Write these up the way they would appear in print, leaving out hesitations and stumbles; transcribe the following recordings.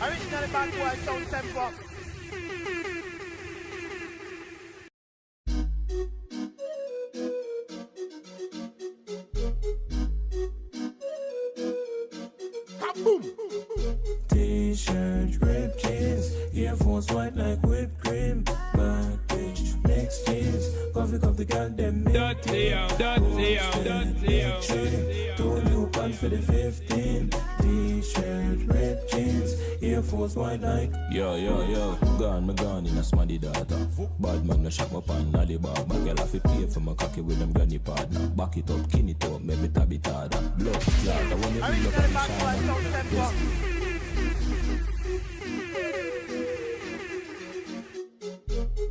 Originally bad boy sound tempo. Kaboom! T-shirt, ripped jeans, earphones white like whipped cream. Bad bitch, mixed jeans, coffee cup the girl them dirty out. Two new pants for the 15. T-shirt, ripped jeans, earphones white like. Yo, gone in a smaddy data. Bad man no shop up on Alibaba. Girl have to pay for my cocky with them granny partner. Back it up, kin it up, maybe tab it harder. Blood clot, I want you to look at the shine.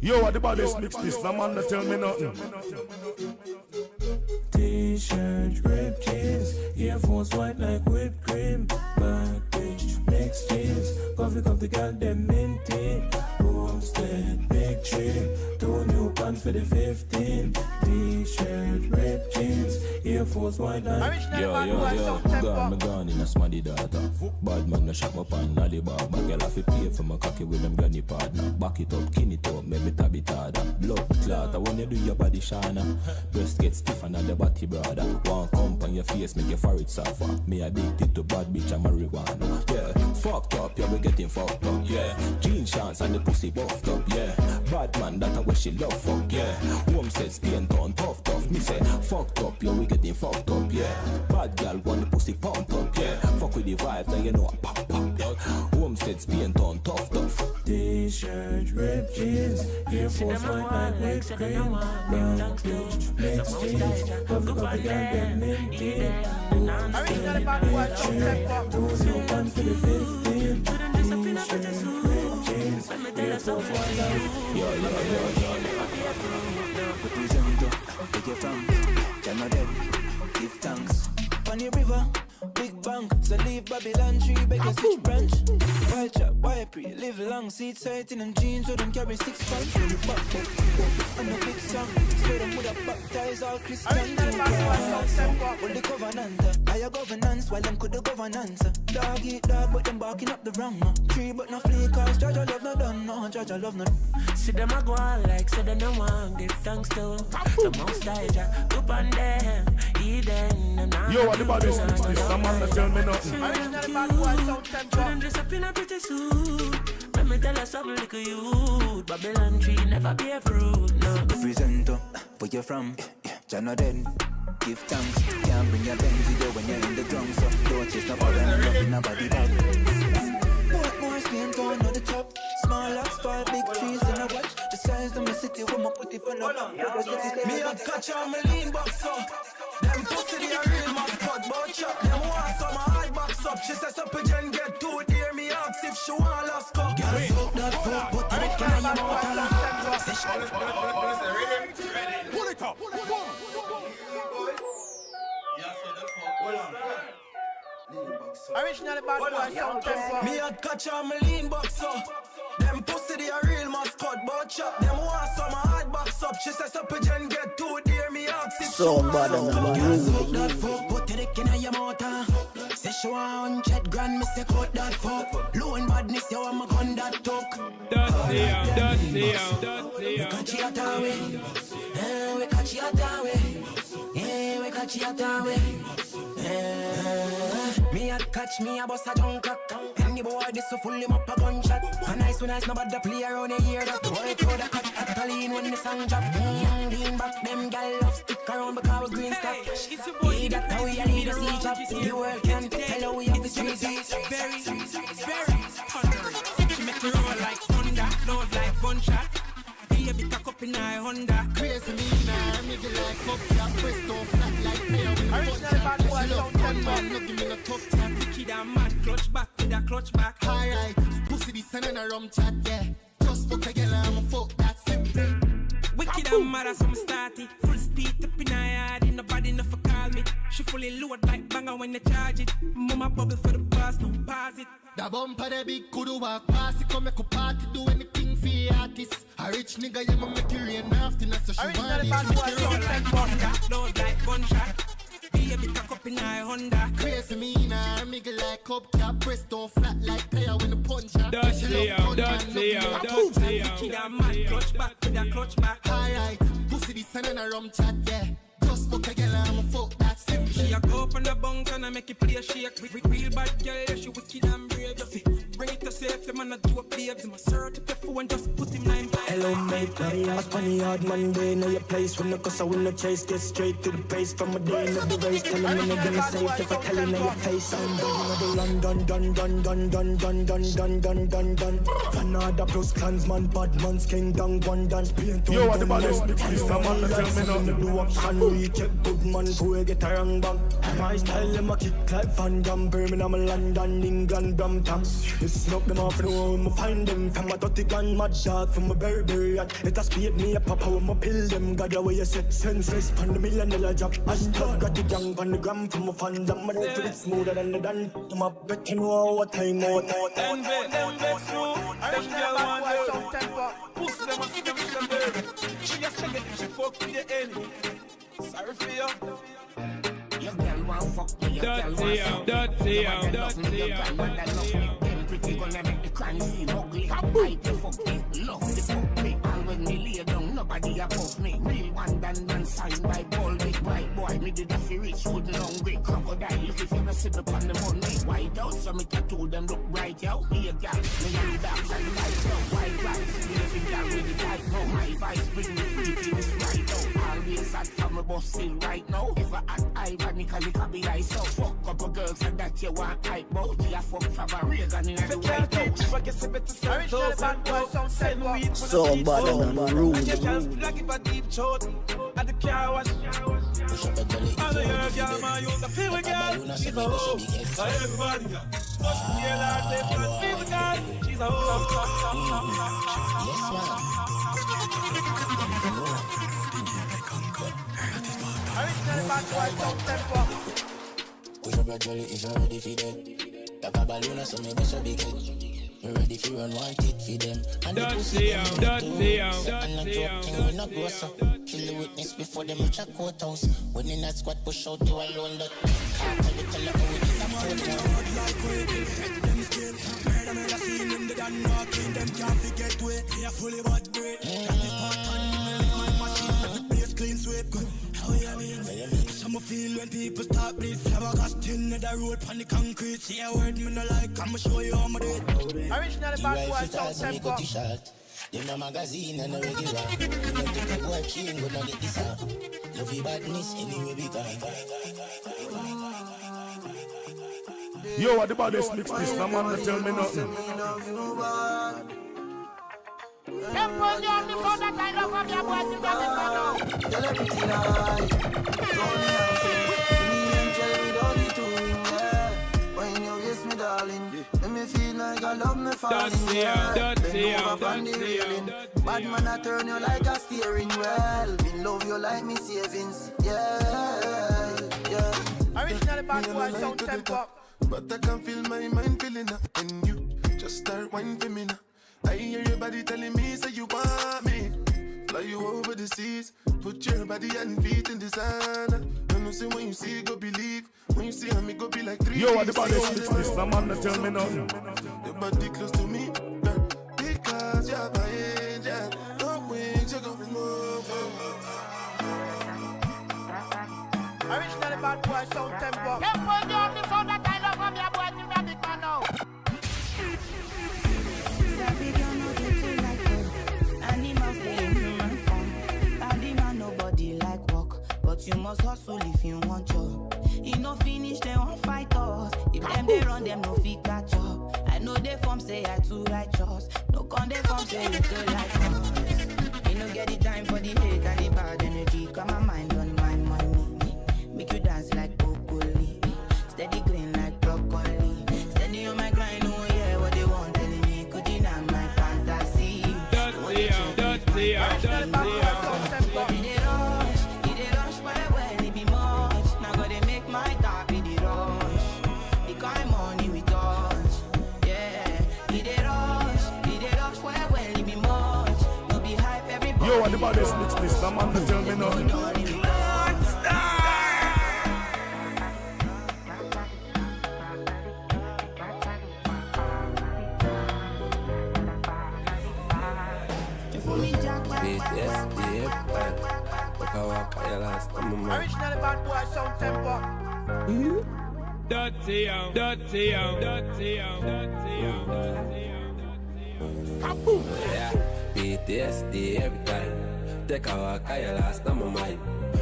Yo, what the baddest mix this? No man not tell me nothing. T-shirt, ripped jeans, earphones white like whipped cream. Bad bitch, mixed jeans, coffee cup the girl them minty. Homestead, big tree, two new pants for the 15. T-shirt, ripped jeans, earphones white like. Yo, gone in a smaddy data. Bad man no shop up on Alibaba. Girl have to pay for my cocky with them granny partner. Back it up, kin it up, maybe tab it harder. Blood clot, I want you do your body shana. Breast get stiff and the body brother. One comp on your face, make your forehead suffer. Me addicted to bad bitch and marijuana. Yeah, fucked up, yeah, we getting fucked up, yeah. Jean shorts and the pussy buffed up, yeah. Bad man, that's what she love, fuck, yeah. Home said Spain town, tough. Me say, fucked up, yeah, we getting fucked up, yeah. Bad girl want the pussy pumped up, yeah. Fuck with the vibes, and you know I pop, yeah. Home said Spain town, tough. T-shirt, ripped jeans, earphones white like whipped cream. Bad bitch, mixed jeans, coffee cup the girl get minty. Originally bad boy sound tempo. Two new pants for the 15. T-shirt, ripped jeans, earphones white like. Yo. Where you from? Jana dead, give thanks. On the river, big bang. So leave Babylon tree, beg a switch branch. White chop, white pre, live long. Seat sighting and jeans, so them carry 6 pants. On the back, on the big song. So them would have baptized all Christians. Well, the covenant, higher governance, while them could the governance. Dog eat dog, but them barking up the wrong. Tree, but no flea, cause Judge love no done, no, Judge love no. See them a go on like, say them no want give thanks to the most high Jah, up on them, Eden. Yo, what the baddest mix this? No man not tell me nothing. Originally bad boy sound tempo. Them dress up in a pretty suit. Let me tell you something like a youth. Babylon tree never be a fruit, no. Represent where you from? Jana dead, give thanks. Can't bring your Benz with you when you're in the drunk, so don't chase nobody and nothing nobody bad. More skin tone on the top. Small asphalt, big trees and I watch the size of my city when I put it on the me a catch on my lean box up. Them pussy they a real mascot, but chop. Them want some hard box up. She says up a gen get too dear. Me ask if she want last go. Girl suck that fuck, but you reckon I am out pull it up. Originally bad boy sound tempo. Me a catch on my lean box up. Them pussy they a real mascot, but chop. Them want some hard box up. She says up a gen get too dear. Me ask if she want last go. Girl suck that fuck, but you reckon I am out. Say she want 100 grand, me say cut that fuck. Low and badness, you want my gun that talk. Dirty out. We catch you out our way. We catch you out our way. Yeah, we catch you out our way. Me a catch me a bust a junk cock. And the boy this so full him up a gunshot. A nice nobody play around a year. That boy throw the cut at the lean when the song drop. Young lean back, them gal love stick around because we green stuff. Hey, that's how we a lead us each up. The world can tell how we have the streets. Very thunder. She make me roll like thunder, load like gunshot. Be a bit of cup in my Honda. Crazy me now, make it like fuck ya. Presto flat like mayo. Originally bad boy sound tempo. No give me no tough chat. Kid a mad clutch back with a clutch back. Alright, pussy this and a rum chat, yeah. Just fuck a girl and I'ma fuck that simple. Wicked and mad as I'm started. Full speed up in her yard. In nobody enough for call me. She fully load like banger when they charge it. Mama bubble for the boss, no pause it. The bumper the big could walk past it. Come make a party, do anything for the artist. A rich nigga, yeah, ma make it rain after. So she want it. Make it roll like thunder, load like gunshot. Be a bit of cup in her Honda. Crazy me now, make it like like hubcap, press don't flat like tire when the punch out. Clutch back with a clutch back. Alright, pussy this and a rum chat, yeah. Just fuck a girl and I'ma fuck that sim. She a go up on the bunk and I make it play a shake. Real bad girl, yeah, she wicked and brave. You see, bring it to safe, the man a do a babes. Him a search up your phone, just put him 9 blind. Hello mate, I spun the hard Monday. Know your place when the cause I win the chase. Get straight to the pace from a day in the race. Tell him I'm gonna safe if I tell him in your face. I'm done. Canada plus clansman, bad man's king down one dance. Yo, what the baddest mix this? The man that tell me nothing. Do up and recheck good man who get a wrong bang. My style them a kick like Van Damme. Birmingham, London, England, Brampton. Listen up them off the home, I find them. From a 30 gun, mad dog from a berry. Let us beat me a papa when I pill them. God away you set senseless pan the $1 million job. And dog got the young pan the gram from a fan. I'm ready for it smoother than the done. I'm a bet you know what time out. Them vex through, them girl want to pussy them and see them with them baby. She just check it if she fuck with the enemy. Sorry for you. Your girl want fuck me, your girl want suck me. Your grandmother love me. Them pretty gonna make the crime seem ugly. I bite the fuck me, love the fuck me. And when me lay down, nobody above me. Real one done signed by Ball Big White Boy. Me did a fi rich, wouldn't hungry. Crocodile, look if you no sit up on the money. White out, so me tattoo them look right, yo. Be a guy, me young dogs and lights out. White rice, me living down with the light, no. My vice bring me free things right out. Always at from a boss still right now. If I act ironically, can be like so. Fuck couple girls and that you want hype bout. You fuck from a Reagan in the White House. So bad on the room. And you can't still give a deep throat at the car wash. I know you're a girl, man, you're the feel girl. She's a hoe. Everybody got fucking girl out there, feel girl. She's a hoe. Yes, man. Push up your jolly if you're ready for them. Tap a balloon so me bust a big head. You ready for run one tit for them. And the pussy them too. And the joke thing we not gross up. Kill the witness before them reach a courthouse. When in that squad push out you alone that. Can't tell you how we get a court like waiting. Them still. Murder scene in the done not clean. Them can't forget way. They are fully bad bread. That is part on me lift my machine. Every place clean sweep. How you mean? Some feel when people start bleed. Flabbergasting in the road on the concrete. See a word me no like, I'ma show you how I do it. Originally bad boy, South Tempo. Them no magazine and no regular. You don't think a boy chain gonna get this up. Love you badness anyway we go. Yo, what the baddest mix this? No man that tell me nothing. Tempo, you have the phone that I love of your boy, you got the phone. Tell everything I Tony and say, me angel without the touring, yeah. When you kiss me, darling, let me feel like I love me falling, yeah. Bend over on the railing. Bad man, I turn you like a steering wheel. Me love you like me savings, yeah. Originally bad boy, South Tempo. But I can feel my mind feeling up. And you just start whining for me now. I hear your body telling me, say you want me. Fly you over the seas, put your body and feet in the sand. And you say when you see, go believe. When you see me, go be like 3. Yo, what the baddest mix this? No man that tell me nothing. Your body close to me, girl, because you're my angel. No wings, you're gonna move. Originally bad boy, South Tempo. Tempo, you have the phone that I love of your boy, you got the phone now. But you must hustle if you want job. You no finish, they won't fight us. If them they run, them no fit catch up. I know they form say I too righteous. No con they form say you too like us. You no get the time for the hate and the bad energy. Got my mind on my money. Make you dance like broccoli. Steady green like broccoli. Steady on my grind, oh yeah, what they want telling me. Could deny my fantasy. Yo, what the baddest mix this? No man that tell me nothing. last on my mind. Originally bad boy sound tempo. Dirty out, dirty out, dirty out, dirty out, dirty out. Kaboom! Yeah, PTSD every time. Take a walk, I last on my mind.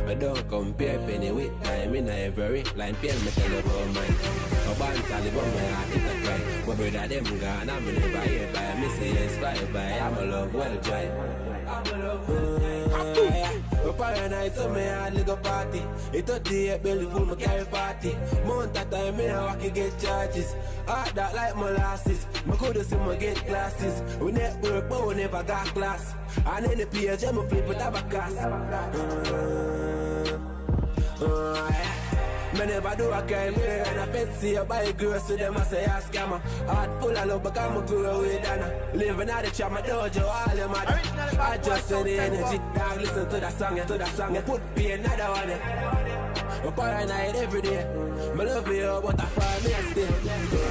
I don't compare penny with time in every line. Pain me tell about mine. A band sally but my heart it a cry. My brother them gone, I'm never here by. Me say yes, fly by. I'm a love well dry. I'm a love yeah. My paranoid so me hardly go party. It 38 belly full me carry 40. Month at time me a walk and get charges. Heart that like molasses. Me coulda see me get glasses. We network but we never got class. And in the page I me flip it have a class. Me never do a crime here and I fancy a buy girls so them I say a scammer. Heart full of love because I'm a grow with Dana. Living at the trap, my dojo, all your mother. I just send the energy, dog, listen to that song, put pain another one. I'm paranoid every day. I love you, but I find me a stay.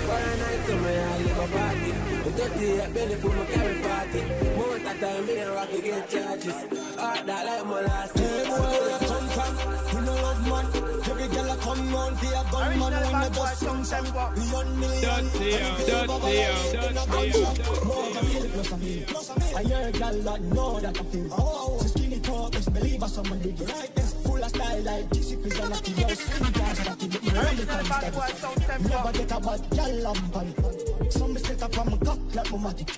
Paranoid so me I live a party. The 38 belly full, me carry 40. More that time, me and Rocky get charges. Heart that like molasses. Hey, boy, where you come from? You know love man. Every girl I come round for a gunman. When you just sing some beyond million. I hear a girl that know that I feel. So skinny talk, just believe us someone did the right thing. Full of style like discipline and like your skin dance that you get me ready to never get a bad girl on body. Some mistake up on my cock like my matic.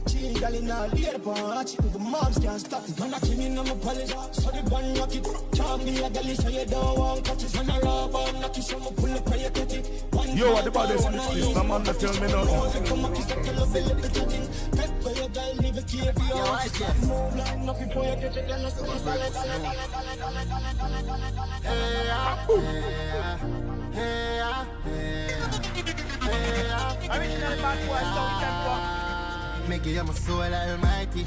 Chilly girl in a later party. The mobs can't stop it. Man I came in on my palace, so the one rock it. Can't be a girl so you don't want touch it. When I rob on knock it, so I pull up where you get it. Yo, what the baddest mix this? No man not tell me nothing. Come up, kiss the pillow, feel it, the judging. Pet where you girl, leave it here for you. Move like nothing before you get it. Then let's go. Originally bad boy sound tempo. Make you my soul almighty.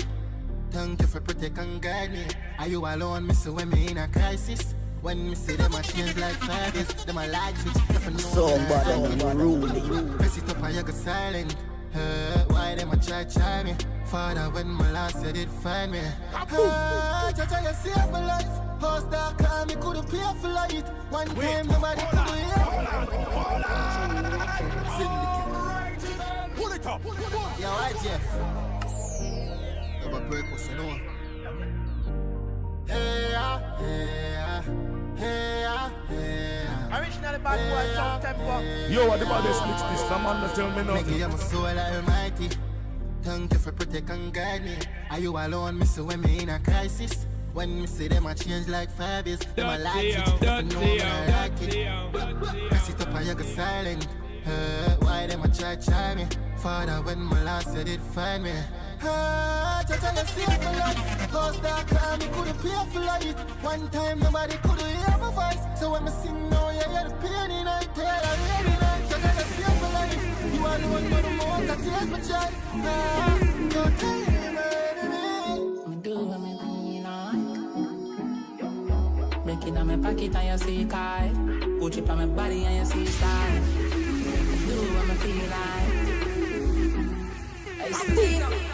Thank you for protect and guide me. Are you alone, me so when me in a crisis? When me see them a change like fires, them a light switch. Somebody unruly. Press it up and you go silent. Why them a try me? Father, when my last you did find me. Jaja, you save my life. House dark car, me couldn't pay for light. One time nobody could do it. Pull it up. Yeah, right, Jeff. You have a purpose, you know. Originally bad boy sound tempo. Yo, what the baddest mix this? No man not tell me nothing. Make you my soul almighty. Thank you for protect and guide me. Are you alone, me so when me in a crisis? When me see them a change like fibers, them a light switch, if you know me I like it. Press it up and you go silent. Why them a try me? Father, when my last you did find me. Jaja, you save my life. House dark car, me couldn't pay for light. One time nobody could hear my voice. So when me sing now, you hear the pain in my tail. I really like Jaja, you save my life. You are the one for the most that tears my child. Don't tell me, me do what me mean, break it on my pocket and you see Kai. Put it on my body and you see style. Do what me feel like.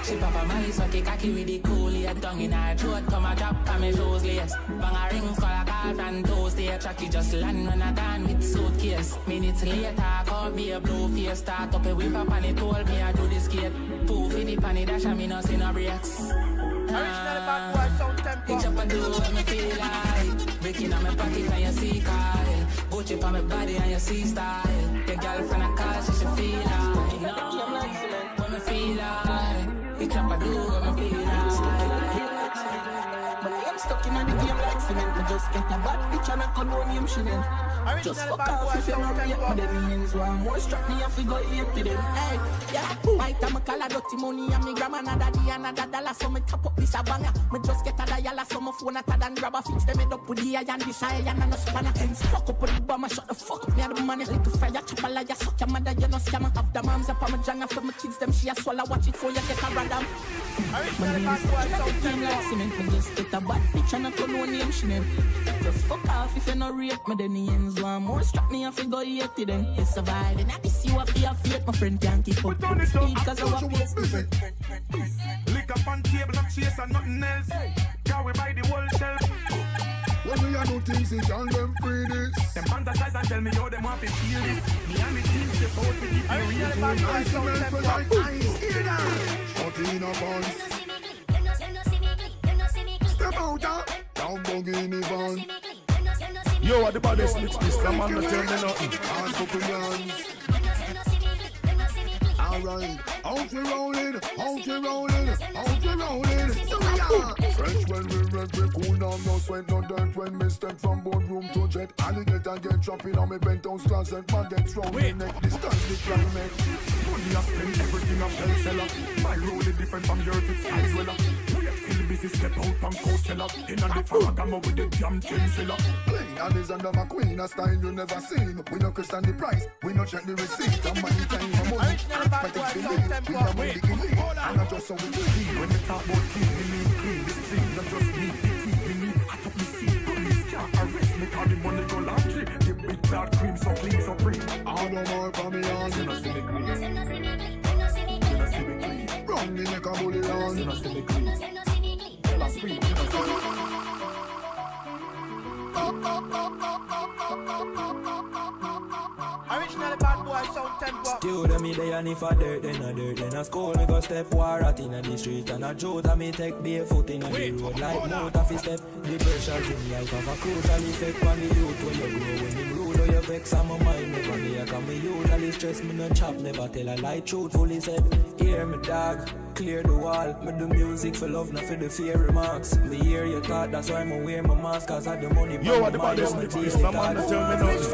She pop a molly, so kick cocky with the coolie. A tongue in her throat, come a drop on my shoes lace. Bang a rings, call a car and toast. The tracky just land when I done with suitcase. Minutes later, come be a blue face. Start up a whip up and it told me I do the skate. Poof in the panny dash and me no see no breaks. Originally bad boy sound tempo. Pitch up and do what me feel like. Breaking on my pocket and you see Kyle. Go chip on my body and you see style. Your girlfriend a call, she should feel like. No, what me feel like. Pitch up and do what me feel like. But I am stuck in the game like cement. I just get a bad bitch and a colonium shilling. Just fuck off if you don't rate me. Them means one more strap me off, we go eat to them. Hey, yeah. White time I call a dirty money and me grandma and daddy another dollar. So me top up this a banger. Me just get a dial so my phone at and grab a fix them head up with the iron, this iron and a spanner. Hence fuck up with the bomber, shut the fuck up. Me and the money like a fire, chop a liar, suck your mother, you no scammer. Have the moms up on my janga for my kids, them she a swallow, watch it for you get a random. Originally bad boy sound tempo. Me just get a bad bitch and a colonium shilling. Just fuck off if you no rate me, then the ends one more strap me off, we go eat to them. You survive, and I this you up your feet, my friend can't keep up. Because of what we say. Lick up on table, not chase and nothing else. Can we buy the whole shelf? When we are do things, they can them free this. Them fantasize and tell me how them want to feel this. Me and me team step out to keep me real. Nice men like ice, hear that? Shut in a bunch. Step out, down buggy in the van. Yo, what the baddest mix this? Come on, tell me nothing. Hands up in your hands. Alright, out we rolling, out we rolling, out we rolling. So we are fresh when we wreck, we cool down, no sweat, no dirt. When we step from boardroom to jet, alligator get chopping on me penthouse closet, man gets round the neck. This time the climate. Money I spend everything I shell seller. My role is different from yours, it's high dweller. Till the busy step out from coast seller. In on the farm, I'm with the jam chain seller. Plain and is under my queen, a style you never seen. We no question the price, we no check the receipt. And money time for money. But it's the lead, we are with the elite. And I just so we do see. When we talk about clean, we mean clean. This thing not just me, the team we need. I took the seat, police can't arrest me. Call the money go laundry. The big bad cream so clean, so free. I don't know for me on. You know see me clean. You know see me clean. Run the neck a bully on. You know see me clean. Tell us free, you know see me clean. Original bad boy sound tempo. Still to me they and if I dirt then a school me go step war at in the street and a joke that me take barefoot in the road like motor fi step. The pressures in life have a crucial effect on the youth when you grow. When you rude or you vex and my mind never there. Cause me usually stress me no chop, never tell a lie truthfully said. Hear me dog, clear the wall. Me do music for love, not for the fear remarks. Me hear your thought, that's why me wear my mask. Cause I the money. Yo, what the baddest mix this? Come on, tell me nothing.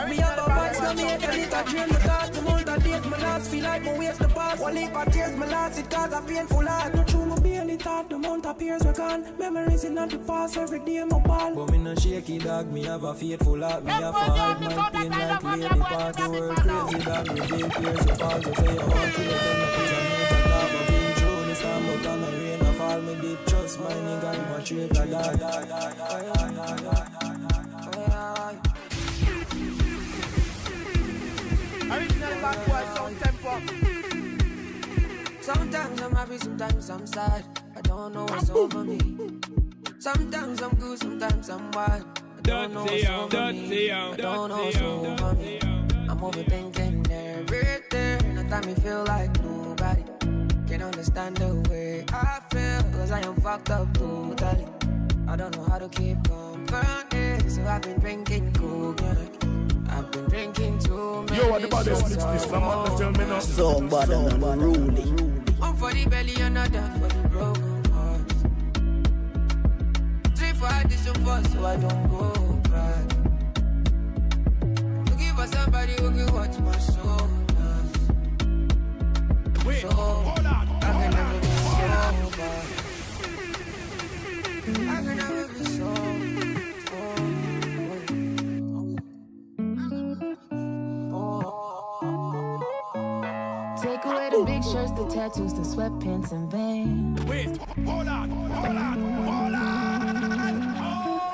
Me have a vibes, now me have a little dream. My thoughts, the month of days, my last feel like my waste the past. One leap of tears, my last, it cause a painful heart. Not true, my barely thought the month of years were gone. Memories in the past, every day my ball. But me no shaky dog, me have a faithful heart. Me have to hide my pain like lady part. The world crazy dog, reveal fears of all. So say I want to defend my peace and hate and love. I've been through the storm, but on the rain of all. Me did trust my nigga, I'm a traitor dog. Original bad boy sound tempo. Sometimes I'm happy, sometimes I'm sad. I don't know what's over me. Sometimes I'm good, sometimes I'm wild. I don't know what's over me. I don't know what's over me. I'm overthinking everything. At times me feel like nobody can understand the way I feel. Cause I am fucked up totally. I don't know how to keep company. So I've been drinking cognac. I've been drinking too many. Yo, what the baddest mix this? Come on, tell me nothing. Song bad and unruly. One for the belly and another for the broken hearts. 3 for addition for so I don't go back. Looking for somebody who can watch my shoulders. Wait, so hold on. I can never be so bad. I can never be so Take away the big shirts, the tattoos, the sweatpants and bangs. Wait, hold on.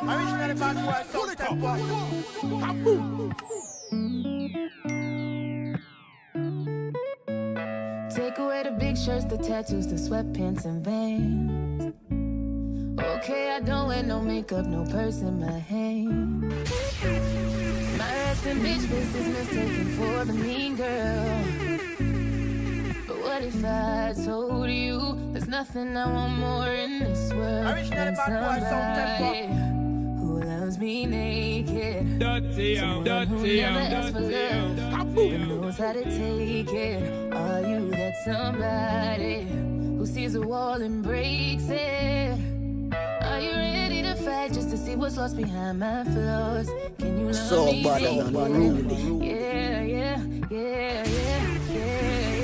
Original bad boy sound tempo. Take away the big shirts, the tattoos, the sweatpants and bangs. Okay, I don't wear no makeup, no purse in my hand. My resting bitch face is mistaken for the mean girl. But what if I told you there's nothing I want more in this world than somebody who loves me naked? Someone who never asks for love, but knows how to take it. Are you that somebody who sees a wall and breaks it? Are you ready to fight just to see what's lost behind my flaws? Can you love me naked? Yeah, yeah, yeah, yeah, yeah,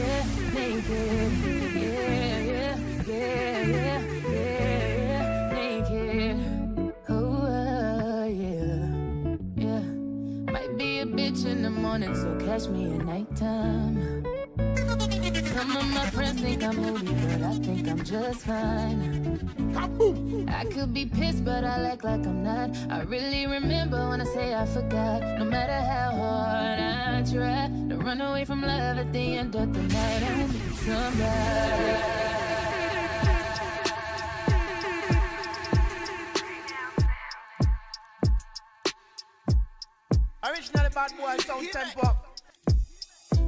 yeah, naked. Yeah, yeah, yeah, yeah, yeah, yeah, naked. Oh, yeah, yeah. Might be a bitch in the morning, so catch me at nighttime. Some of my friends think I'm moody, but I think I'm just fine. I could be pissed, but I act like I'm not. I really remember when I say I forgot. No matter how hard I try to run away from love at the end of the night, I need somebody. bad boy sound tempo.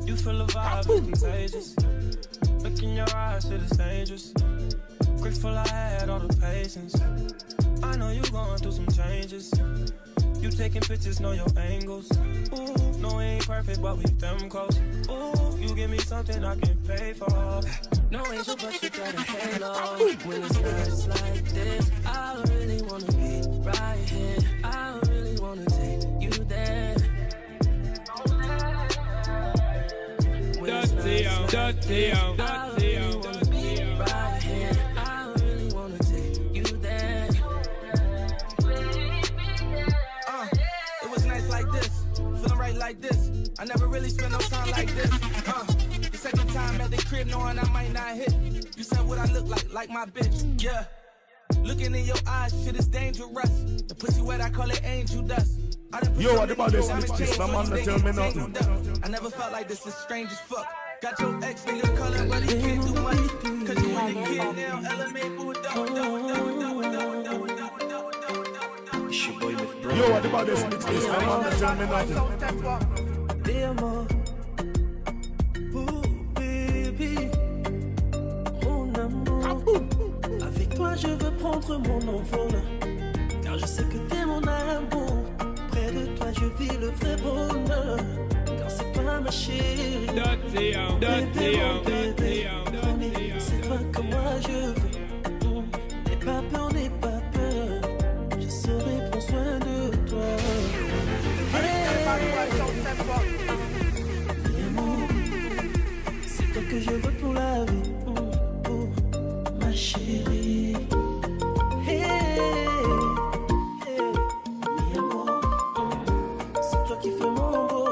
You feel the vibe, it's contagious. Look in your eyes, shit is dangerous. Grateful I had all the patience. I know you going through some changes. You taking pictures, know your angles. Ooh, no, it ain't perfect, but we them close. Ooh, you give me something I can pay for. No angel, but you got a halo. When it's nights like this, I really wanna be right here. I really wanna take you there. When it's nights like this, I really wanna be right here. I really wanna take you there. It was nights like this, feeling right like this. I never really spent no time like this. The second time at the crib, knowing I might not hit. You said what I look like my bitch. Yeah. Looking in your eyes, shit is dangerous. The pussy wet, I call it angel dust. Yo, what about this mix? This no man that tell me nothing. I never felt like this is strange as fuck. Got your ex nigga calling, but he can't do much. Cause you ain't a kid now, LMA, boo, It's your boy with bro. Yo, what about this mix? This no man that tell me nothing. Dear mom, oh baby, mon amour. Avec toi je veux prendre mon envol, car je sais que t'es mon amour. Près de toi je vis le vrai bonheur, car c'est toi ma chérie. Bébé, mon bébé, c'est toi que moi je veux. N'aie pas peur, n'aie pas peur, je saurai prendre soin de toi. C'est toi que je veux pour la vie, ma chérie. Mi amour, c'est toi qui fais mon beau.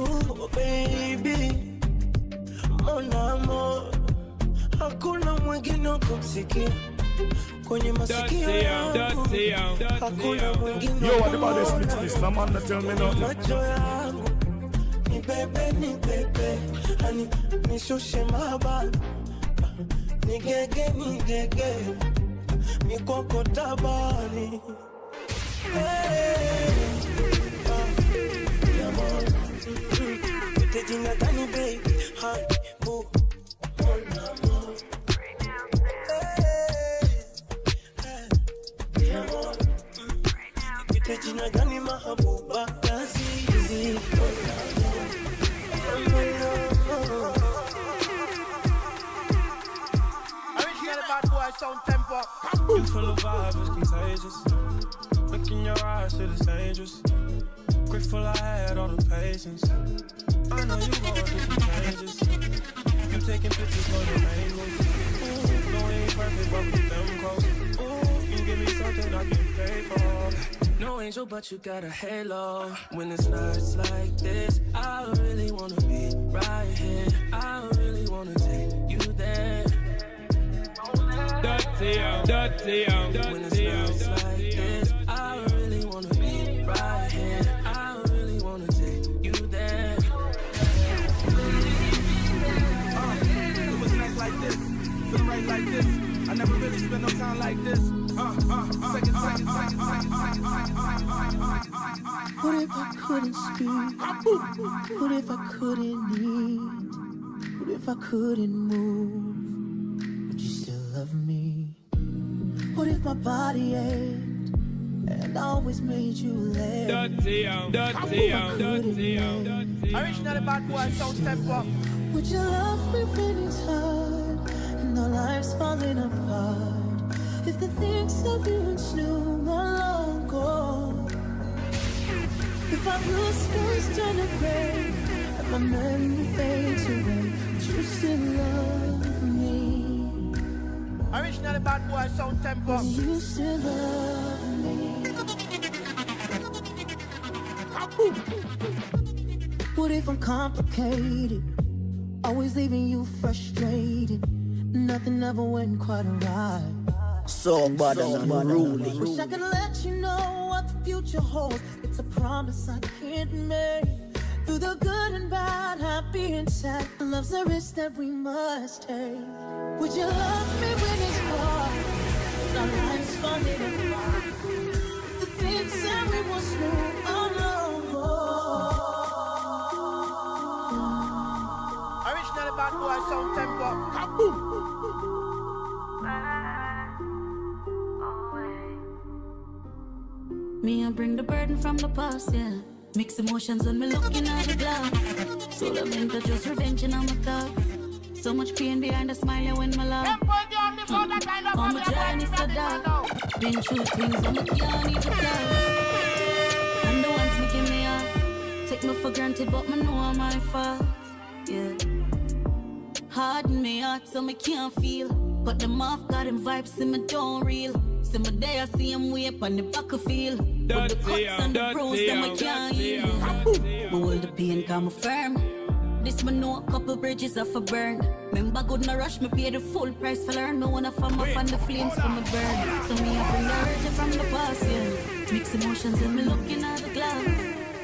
Oh baby, mon amour, hakuna mwingine kumsikia kwenye masikio yangu, hakuna mwingine. Yo, what about this mix? This no man that tell me nothing. Macho yangu ni bebe, ani nishushe mabala, ni gege, ni koko tabani. Te jina gani baby, hi, boo, mon amour. Te jina gani mahabuba, kazizi. Original bad boy sound tempo. You feel the vibe, it's contagious. Look in your eyes, shit is dangerous. Grateful I had all the patience. I know you going through some changes. You taking pictures, know your angles. Ooh, no, it ain't perfect, but we them close. Ooh, you give me something I can pay for. No angel, but you got a halo. When it's nights like this, I really wanna be right here. I really wanna take you there. When it's nights like this, I really wanna be right here. I really wanna take you there. It was nights like this, feeling right like this. I never really spent no time like this. Second. What if I couldn't speak? What if I couldn't eat? What if I couldn't move? Would you still love me? What if my body ached and I always made you laugh? Original bad boy sound tempo. Would you love me when it's hard and our lives falling apart? If the things that we once knew are long gone. If our blue skies turn to gray and my memory fades away, would you still love me? Original bad boy sound tempo. Would you still love me? What if I'm complicated, always leaving you frustrated? Nothing ever went quite right. So bad and unruly. Wish I could let you know what the future holds. It's a promise I can't make. Through the good and bad, happy and sad, love's a risk that we must take. Would you love me when it's hard? Our life's falling apart. The things that we once knew are no more. Original bad boy sound tempo. Kaboom! Me, I bring the burden from the past, yeah. Mix emotions when me looking at the glass. So the mental just revenging on my thoughts. So much pain behind the smile when my laugh. All my journey is so dark. Been through things that I can't even tell. And the ones making me up take me for granted, but me know I'm my fault. Yeah. Harden me heart so me can't feel. But them off got them vibes in me don't real. So my day I see him way up on the back of field. But the cuts and the bruise them I can't heal. But hold the pain come me firm. This me know a couple bridges off a burn. Remember good no rush, me pay the full price for learn. Me wanna farm up on the flames from me burn. So me I bring the urge from the past, yeah. Mix emotions when me looking at the glass.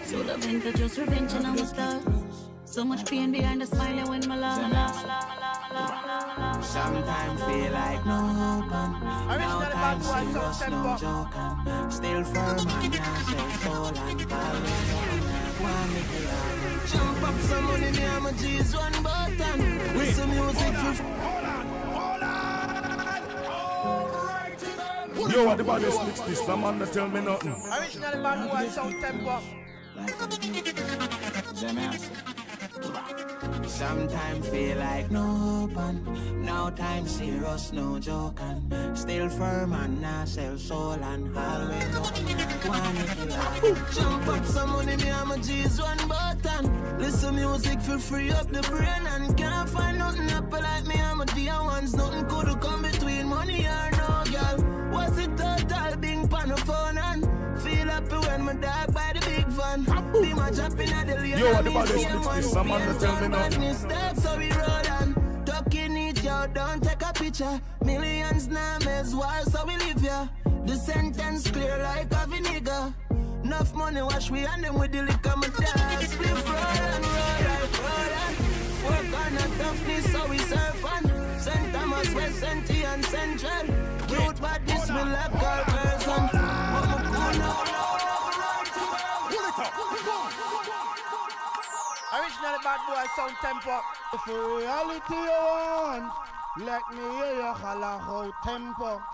So the winter just revenging on my thoughts. So much pain behind the smile when my laugh. Sometimes feel like no hope and now time serious, no joke and still firm and yourself soul and always one make it happen. Jump up some money, me and my G's one button. With some music for Yo, what the baddest mix this? The man that tell me nothing. Original bad boy sound tempo. Sometimes feel like no hope and now time serious, no joke and still firm and now sell soul and always one jump up some money, me and my G's one button. Listen music for free up the brain and can't find nothing up like me and my dear ones. Nothing could come between money or no girl. Was it total being pan the phone and feel happy when my dog by the big van. Be my jumping at the lane. Yo, what the baddest mix this? The man that tell me nothing. So we roll and ducking it, yo, don't take a picture. Millions now as well, so we live here. The sentence clear like a vinegar. Enough money wash we and them with the liquor. My dad split roll and roll and work on the toughness, so we surf on St. Thomas, West, St. and Central. Youth badness, we like our person. Mama cool now. Original bad boy sound tempo. If reality you want, let me hear you holler how tempo.